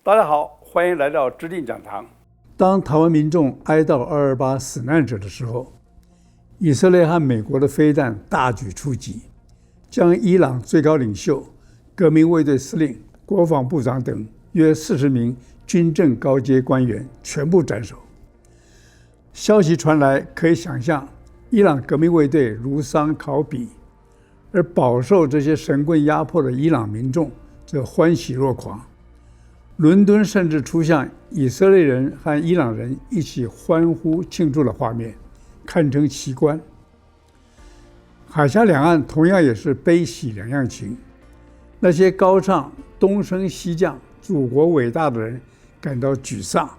大家好，歡迎來到知定講堂。當台灣民眾哀悼228死難者的時候，以色列和美國的飛彈大舉出擊，將伊朗最高領袖、革命衛隊司令、國防部長等約40名軍政高階官員全部斬首。消息傳來，可以想象，伊朗革命衛隊如喪考妣，而飽受這些神棍壓迫的伊朗民眾則歡喜若狂。倫敦甚至出現以色列人和伊朗人一起歡呼慶祝的畫面，堪稱奇觀。海峽兩岸同樣也是悲喜兩樣情，那些高唱東升西降、祖國偉大的人感到沮喪，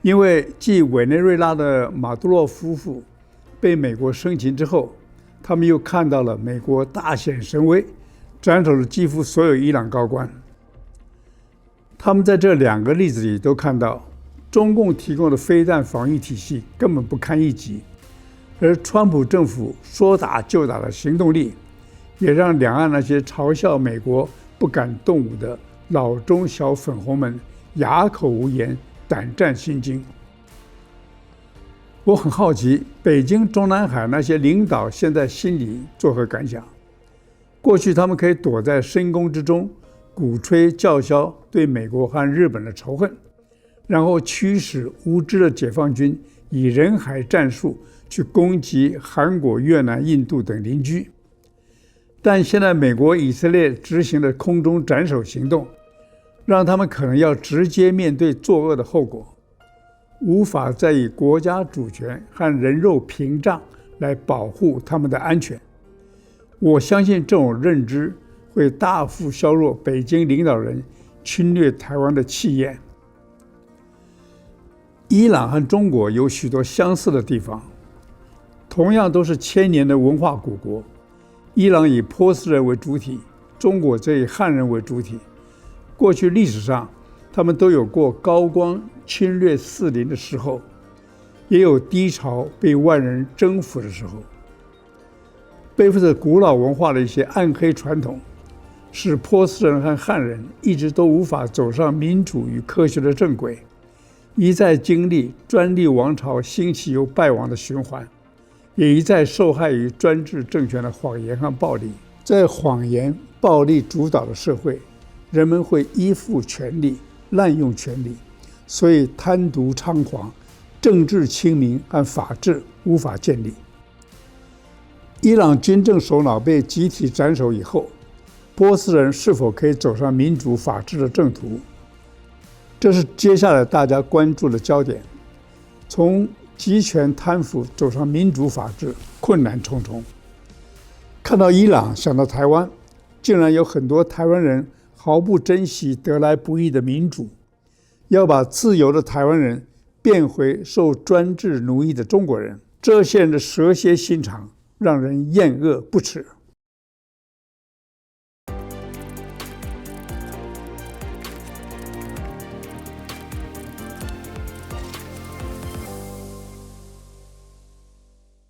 因為繼委內瑞拉的馬杜羅夫婦被美國生擒之後，他們又看到了美國大顯神威，斬首了幾乎所有伊朗高官。他們在這兩個例子裡都看到，中共提供的飛彈防禦體系根本不堪一擊，而川普政府說打就打的行動力，也讓兩岸那些嘲笑美國不敢動武的老中小粉紅們啞口無言，膽戰心驚。我很好奇，北京中南海那些領導現在心裡作何感想？過去他們可以躲在深宮之中，鼓吹叫囂對美國和日本的仇恨，然後驅使無知的解放軍以人海戰術去攻擊韓國、越南、印度等鄰居。但現在美國、以色列執行的空中斬首行動，讓他們可能要直接面對作惡的後果，無法再以國家主權和人肉屏障來保護他們的安全。我相信這種認知會大幅削弱北京領導人侵略台灣的氣焰。伊朗和中國有許多相似的地方，同樣都是千年的文化古國。伊朗以波斯人為主體，中國則以漢人為主體。過去歷史上，他們都有過高光侵略四鄰的時候，也有低潮被外人征服的時候。背負着古老文化的一些暗黑傳統，使波斯人和漢人一直都無法走上民主與科學的正軌，一再經歷專利王朝興起又敗亡的循環，也一再受害於專制政權的謊言和暴力。在謊言、暴力主導的社會，人們會依附權力、濫用權力，所以貪瀆猖狂，政治清明和法治無法建立。伊朗軍政首腦被集體斬首以後，波斯人是否可以走上民主法治的正途？這是接下來大家關注的焦點。從集權貪腐走上民主法治，困難重重。看到伊朗，想到台灣，竟然有很多台灣人毫不珍惜得來不易的民主，要把自由的台灣人變回受專制奴役的中國人。這些人的蛇蠍心腸，讓人厭惡不齒。